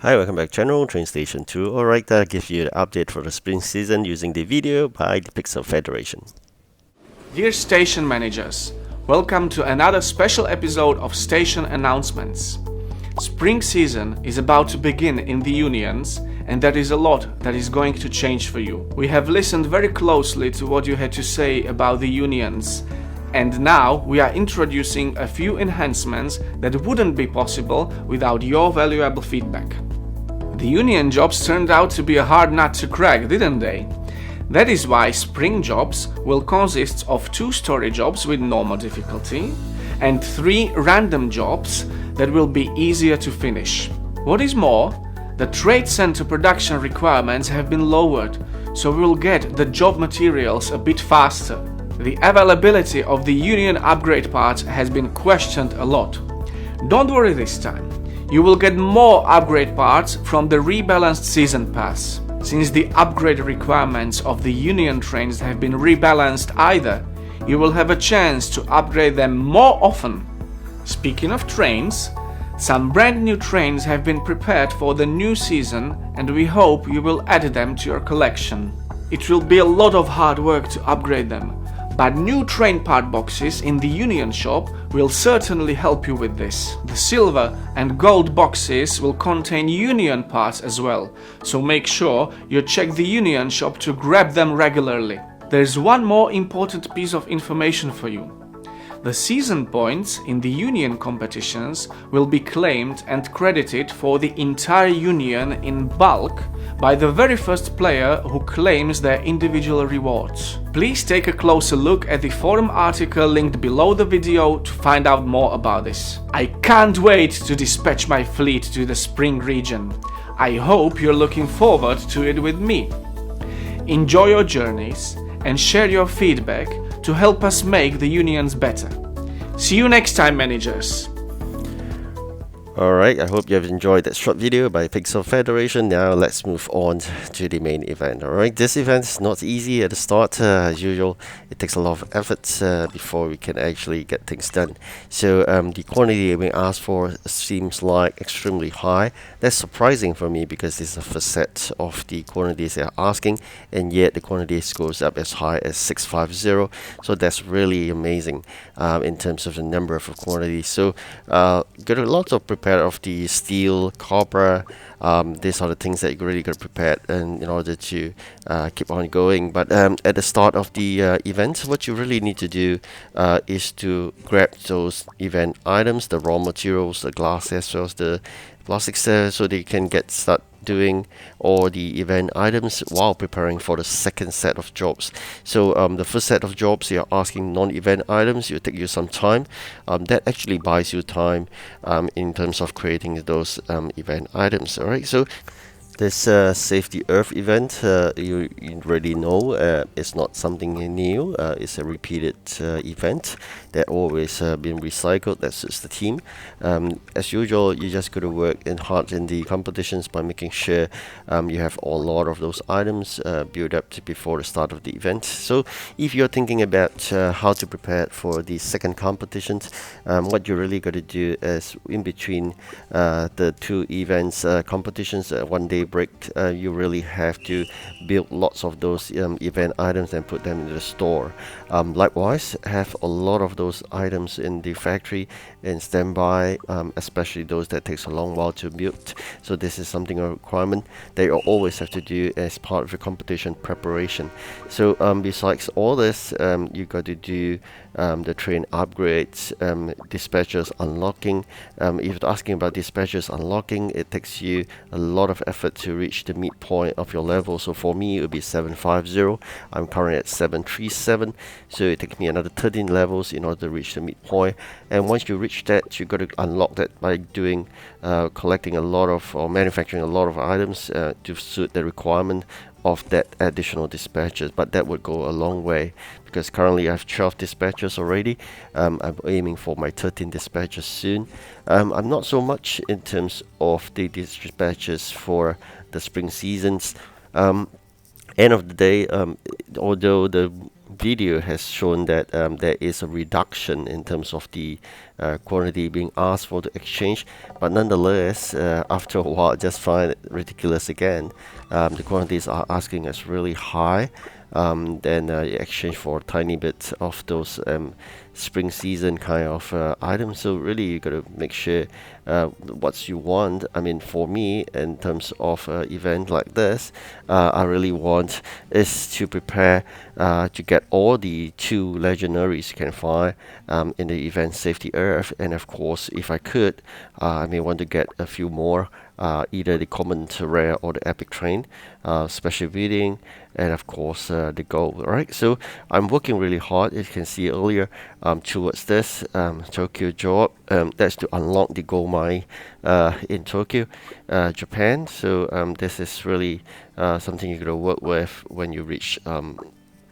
Hi, welcome back channel, TrainStation2. Alright, that gives you the update for the spring season using the video by the Pixel Federation. Dear station managers, welcome to another special episode of Station Announcements. Spring season is about to begin in the unions, and there is a lot that is going to change for you. We have listened very closely to what you had to say about the unions, and now we are introducing a few enhancements that wouldn't be possible without your valuable feedback. The union jobs turned out to be a hard nut to crack, didn't they? That is why spring jobs will consist of 2 story jobs with normal difficulty and 3 random jobs that will be easier to finish. What is more, the trade center production requirements have been lowered, so we will get the job materials a bit faster. The availability of the union upgrade parts has been questioned a lot. Don't worry this time. You will get more upgrade parts from the rebalanced season pass. Since the upgrade requirements of the union trains have been rebalanced either, you will have a chance to upgrade them more often. Speaking of trains, some brand new trains have been prepared for the new season, and we hope you will add them to your collection. It will be a lot of hard work to upgrade them, but new train part boxes in the Union shop will certainly help you with this. The silver and gold boxes will contain Union parts as well, so make sure you check the Union shop to grab them regularly. There's one more important piece of information for you. The season points in the Union competitions will be claimed and credited for the entire Union in bulk by the very first player who claims their individual rewards. Please take a closer look at the forum article linked below the video to find out more about this. I can't wait to dispatch my fleet to the spring region. I hope you're looking forward to it with me. Enjoy your journeys and share your feedback to help us make the unions better. See you next time, managers! Alright, I hope you have enjoyed that short video by Pixel Federation. Now let's move on to the main event. Alright, this event is not easy at the start. As usual, it takes a lot of effort before we can actually get things done. So the quantity being asked for seems like extremely high. That's surprising for me because this is the first set of the quantities they are asking, and yet the quantities goes up as high as 650. So that's really amazing in terms of the number of quantities. So got a lot of prepared of the steel, copper. These are the things that you really got to prepare in order to keep on going. But at the start of the event, what you really need to do is to grab those event items, the raw materials, the glass as well as the plastics, so they can get start doing all the event items while preparing for the second set of jobs. So the first set of jobs, you're asking non-event items, it will take you some time. That actually buys you time in terms of creating those event items. Alright, so this Save the Earth event, you already know, it's not something new. It's a repeated event that always been recycled. That suits the team. As usual, you just got to work hard in the competitions by making sure you have a lot of those items built up before the start of the event. So if you're thinking about how to prepare for the second competitions, what you really got to do is in between the 2 events competitions, 1 day break, you really have to build lots of those event items and put them in the store. Likewise, have a lot of those items in the factory in standby, especially those that takes a long while to build. So this is something a requirement that you always have to do as part of your competition preparation. So besides all this, you got to do the train upgrades, dispatchers unlocking. If you're asking about dispatchers unlocking, it takes you a lot of effort to reach the midpoint of your level. So for me, it would be 750. I'm currently at 737, so it takes me another 13 levels in order to reach the midpoint. And once you reach that, you got to unlock that by doing collecting a lot of or manufacturing a lot of items to suit the requirement of that additional dispatches. But that would go a long way because currently I have 12 dispatches already. I'm aiming for my 13 dispatches soon. I'm not so much in terms of the dispatches for the spring seasons. End of the day, although the video has shown that there is a reduction in terms of the quantity being asked for the exchange, but nonetheless, after a while, I just find it ridiculous again. The quantities are asking us really high. Then you exchange for a tiny bit of those spring season kind of items. So really, you got to make sure what you want. I mean, for me, in terms of event like this, I really want is to prepare to get all the 2 legendaries you can find in the event Safety Earth, and of course, if I could, I may want to get a few more. Either the common rare or the epic train, special bidding, and of course the gold. Right, so I'm working really hard. As you can see earlier, towards this Tokyo job. That's to unlock the gold mine in Tokyo, Japan. So this is really something you're gonna work with when you reach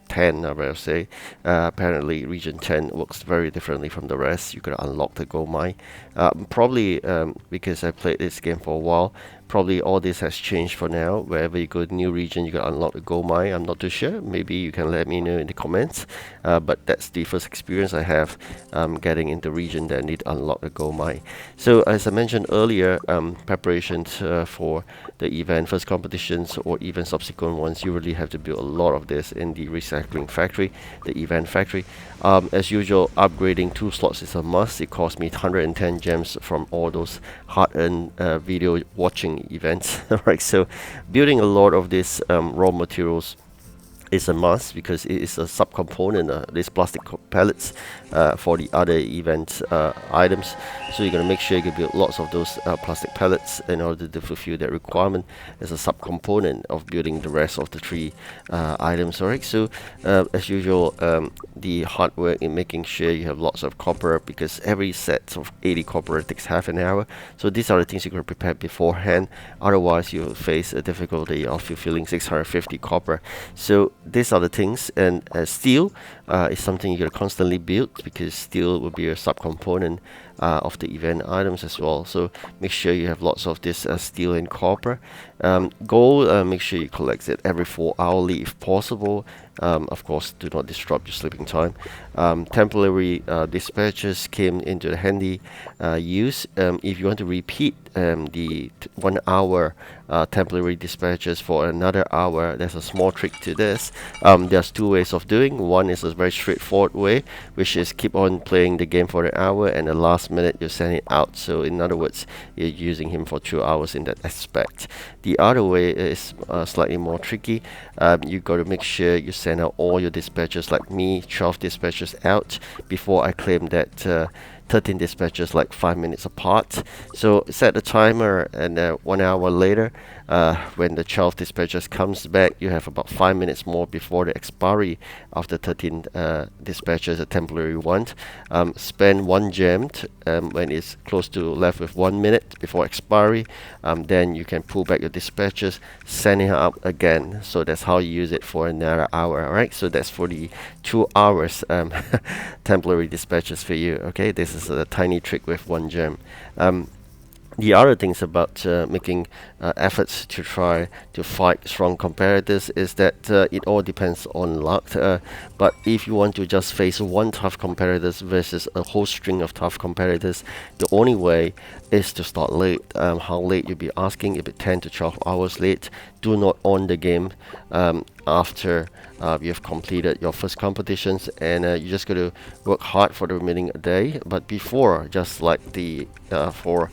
10, I will say. Apparently, region 10 works very differently from the rest. You gotta unlock the gold mine. Probably because I played this game for a while, probably all this has changed for now. Wherever you go to new region, you gotta unlock the gold mine. I'm not too sure. Maybe you can let me know in the comments. But that's the first experience I have getting into region that need to unlock the gold mine. So as I mentioned earlier, preparations for the event, first competitions or even subsequent ones, you really have to build a lot of this in the recycling factory, the event factory. As usual, upgrading 2 slots is a must. It cost me 110 gems from all those hard-earned video watching events. Right, so building a lot of these raw materials is a must because it is a subcomponent, these plastic pellets for the other event items. So you're going to make sure you can build lots of those plastic pellets in order to fulfill that requirement as a subcomponent of building the rest of the 3 items. Alright, so as usual, the hard work in making sure you have lots of copper, because every set of 80 copper takes half an hour. So these are the things you can prepare beforehand. Otherwise, you'll face a difficulty of fulfilling 650 copper. So these are the things, and steel is something you're constantly build, because steel will be a subcomponent of the event items as well. So make sure you have lots of this steel and copper. Gold, make sure you collect it every 4 hourly if possible. Of course, do not disrupt your sleeping time. Temporary dispatches came into the handy use. If you want to repeat the 1 hour temporary dispatches for another hour, there's a small trick to this. There's 2 ways of doing. One is a very straightforward way, which is keep on playing the game for an hour, and the last minute you send it out. So in other words, you're using him for 2 hours in that aspect. The other way is slightly more tricky. You got to make sure you send out all your dispatches, like me, 12 dispatches out before I claim that 13 dispatches like 5 minutes apart. So set the timer, and 1 hour later, when the 12 dispatches comes back, you have about 5 minutes more before the expiry of the 13 dispatches, a temporary one. Spend 1 gem when it's close to left with 1 minute before expiry. Then you can pull back your dispatches, send it out again. So that's how you use it for another hour. Alright, so that's for the 2 hours temporary dispatches for you. Okay, this is a tiny trick with 1 gem. The other things about making efforts to try to fight strong competitors is that it all depends on luck. But if you want to just face one tough competitors versus a whole string of tough competitors, the only way is to start late. How late you'll be asking? If it's 10 to 12 hours late, do not on the game after you have completed your first competitions, and you just got to work hard for the remaining day. But before, just like the for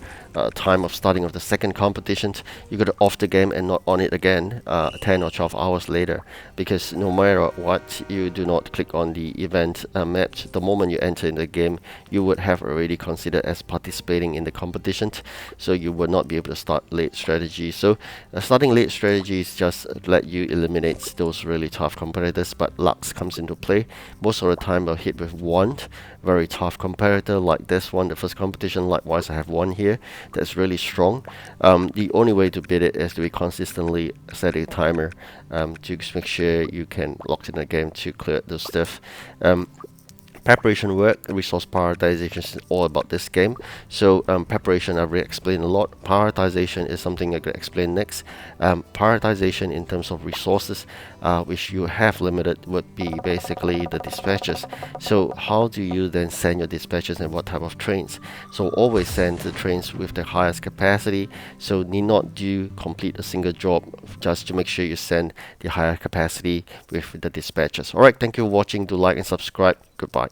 time of starting of the second competition, you got to off the game and not on it again 10 or 12 hours later, because no matter what, you do not click on the event map. The moment you enter in the game, you would have already considered as participating in the competition, so you would not be able to start late strategy. So starting late strategies just let you eliminate those really tough competitors, but luck comes into play. Most of the time I'll hit with one very tough competitor like this one, the first competition. Likewise, I have one here that's really strong. The only way to beat it is to be consistently set a timer to make sure you can lock in the game to clear the stuff. Preparation work, resource prioritization is all about this game. So preparation I've already explained a lot. Prioritization is something I'm going to explain next. Prioritization in terms of resources, which you have limited, would be basically the dispatches. So how do you then send your dispatches and what type of trains? So always send the trains with the highest capacity. So need not do complete a single job just to make sure you send the higher capacity with the dispatches. Alright, thank you for watching. Do like and subscribe. Goodbye.